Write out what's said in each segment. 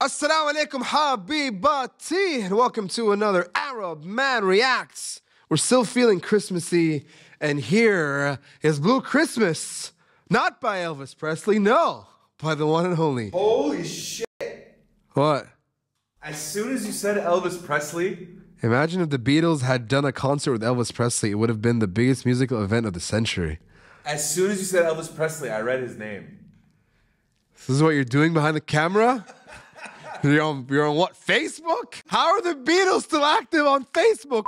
Assalamu alaikum habibati, and welcome to another Arab Man Reacts. We're still feeling Christmassy, and here is Blue Christmas. Not by Elvis Presley, no, by the one and only. Holy shit. What? As soon as you said Elvis Presley. Imagine if the Beatles had done a concert with Elvis Presley, it would have been the biggest musical event of the century. As soon as you said Elvis Presley, I read his name. This is what you're doing behind the camera? You're on what, Facebook? How are the Beatles still active on Facebook?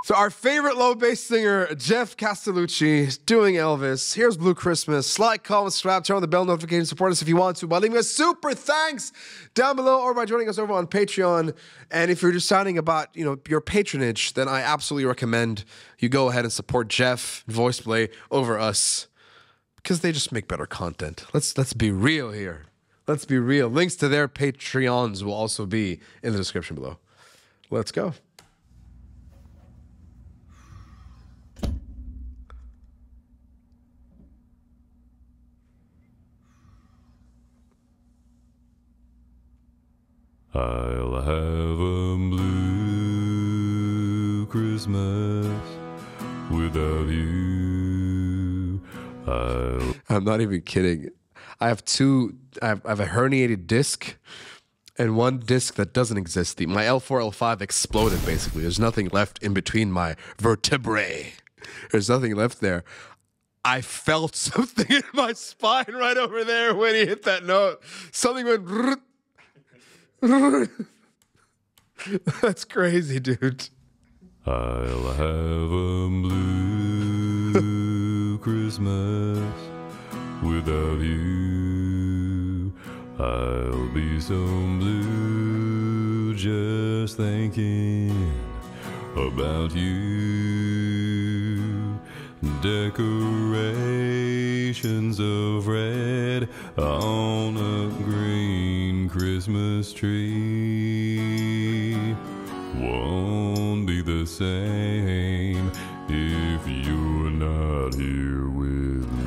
So our favorite low bass singer, Geoff Castellucci, is doing Elvis. Here's Blue Christmas. Like, comment, subscribe, turn on the bell notification, support us if you want to by leaving a super thanks down below or by joining us over on Patreon. And if you're deciding about, your patronage, then I absolutely recommend you go ahead and support Geoff and VoicePlay over us because they just make better content. Let's be real here. Let's be real. Links to their Patreons will also be in the description below. Let's go. I'll have a blue Christmas without you. I'm not even kidding. I have a herniated disc and one disc that doesn't exist. My L4, L5 exploded, basically. There's nothing left in between my vertebrae. There's nothing left there. I felt something in my spine right over there when he hit that note. Something went... That's crazy, dude. I'll have a blue Christmas without you. I'll be so blue just thinking about you. Decorations of red on a green Christmas tree won't be the same if you're not here with me.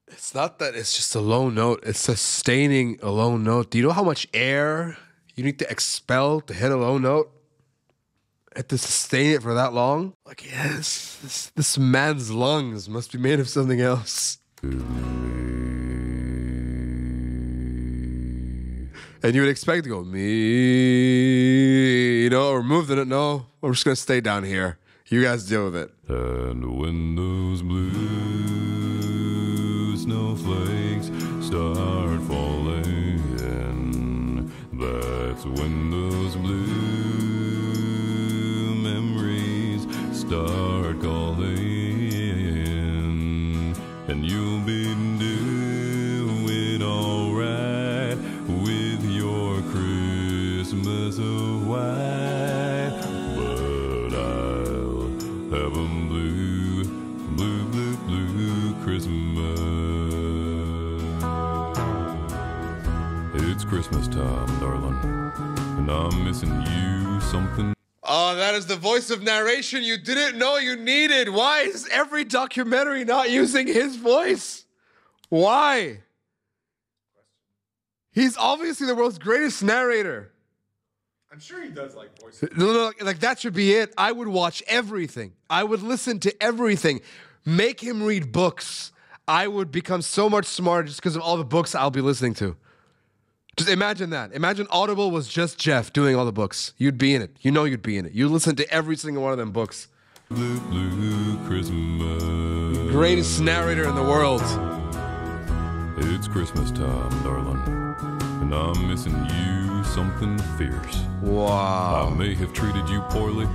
It's not that it's just a low note. It's sustaining a low note. Do you know how much air you need to expel to hit a low note? And to sustain it for that long? Like, yes, this man's lungs must be made of something else. And you would expect to go, me, or move the note. No, I'm just going to stay down here. You guys deal with it. And when those blue snowflakes start falling, that's when those blue memories start calling, and you'll be doing all right with your Christmas of white, but I'll have a blue, blue, blue, blue Christmas. It's Christmas time, darling, and I'm missing you something. Oh, that is the voice of narration you didn't know you needed. Why is every documentary not using his voice? Why? He's obviously the world's greatest narrator. I'm sure he does like voices. No, like that should be it. I would watch everything. I would listen to everything. Make him read books. I would become so much smarter just because of all the books I'll be listening to. Just imagine that. Imagine Audible was just Geoff doing all the books. You'd be in it. You know you'd be in it. You listen to every single one of them books. Blue, blue Christmas. Greatest narrator in the world. It's Christmas time, darling, and I'm missing you something fierce. Wow. I may have treated you poorly,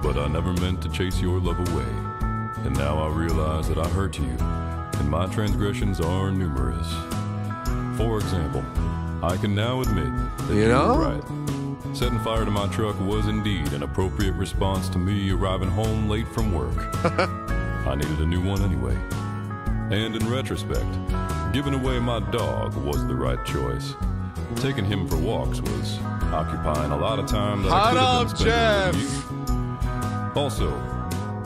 but I never meant to chase your love away. And now I realize that I hurt you, and my transgressions are numerous. For example, I can now admit that you were right. Setting fire to my truck was indeed an appropriate response to me arriving home late from work. I needed a new one anyway. And in retrospect, giving away my dog was the right choice. Taking him for walks was occupying a lot of time that I could have been spending with you. Also,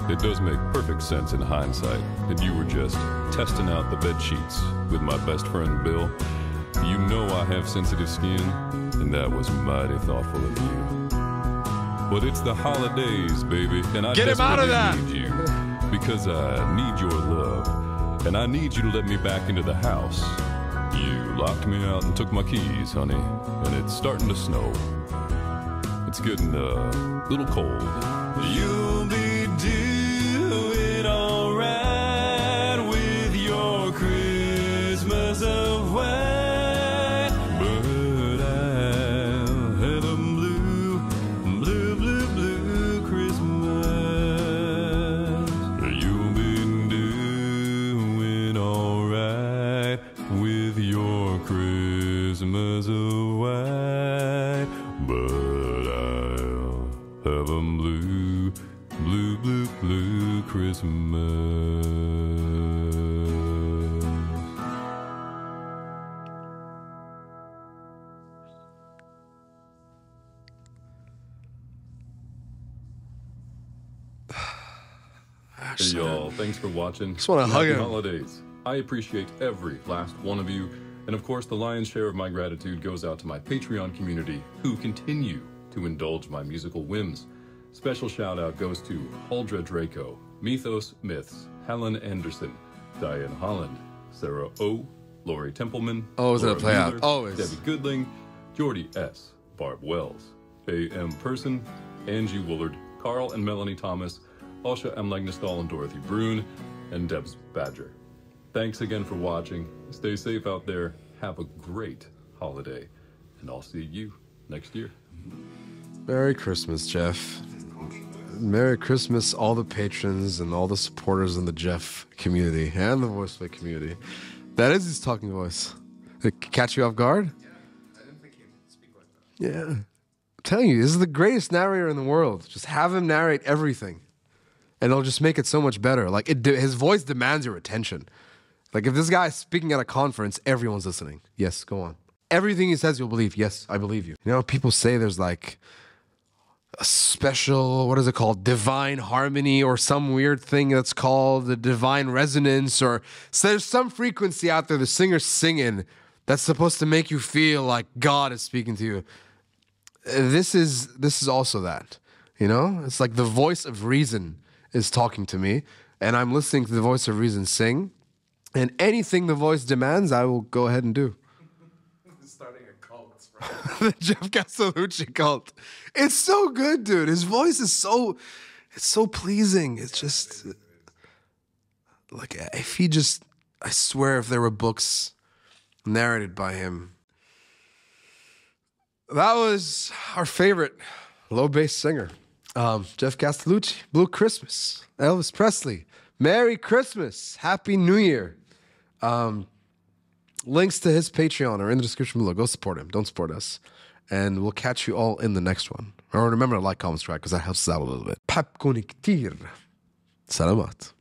It does make perfect sense in hindsight that you were just testing out the bed sheets with my best friend Bill. You know I have sensitive skin, and that was mighty thoughtful of you. But it's the holidays, baby, and I Get him out of that. need you because I need your love, and I need you to let me back into the house. You locked me out and took my keys, honey, and it's starting to snow. It's getting a little cold. You'll be doing all right with your Christmas of white, but I'll have a blue, blue, blue, blue Christmas. You'll be doing all right with your Christmas of white, but I'll have a blue, blue, blue, blue Christmas. Hey y'all, thanks for watching. Just want to hug Happy him. holidays. I appreciate every last one of you. And of course, the lion's share of my gratitude goes out to my Patreon community who continue to indulge my musical whims. Special shout out goes to Huldra Draco, Mythos Myths, Helen Anderson, Diane Holland, Sarah O, Lori Templeman, Always Laura gonna play out. Mueller, Always. Debbie Goodling, Jordy S, Barb Wells, A.M. Person, Angie Woolard, Carl and Melanie Thomas, Alsha M. Legnestal and Dorothy Brune, and Debs Badger. Thanks again for watching. Stay safe out there. Have a great holiday. And I'll see you next year. Merry Christmas, Geoff. Merry Christmas, all the patrons and all the supporters in the Geoff community and the VoicePlay community. That is his talking voice. Did it catch you off guard? I didn't think he'd speak like that. Yeah. I'm telling you, this is the greatest narrator in the world. Just have him narrate everything. And it'll just make it so much better. Like, his voice demands your attention. Like, if this guy is speaking at a conference, everyone's listening. Yes, go on. Everything he says, you'll believe. Yes, I believe you. You know, people say there's like a special, what is it called? Divine harmony or some weird thing that's called the divine resonance, or so there's some frequency out there the singer's singing that's supposed to make you feel like God is speaking to you. This is also that, you know? It's like the voice of reason is talking to me, and I'm listening to the voice of reason sing, and anything the voice demands, I will go ahead and do. Starting a cult, right? The Geoff Castellucci cult. It's so good, dude. His voice is it's so pleasing. It's just like, if he just, I swear, if there were books narrated by him. That was our favorite low bass singer. Geoff Castellucci, Blue Christmas, Elvis Presley, Merry Christmas, Happy New Year. Links to his Patreon are in the description below. Go support him. Don't support us. And we'll catch you all in the next one. Or remember to like, comment, subscribe, because that helps us out a little bit. بحبكن كتير. Salamat.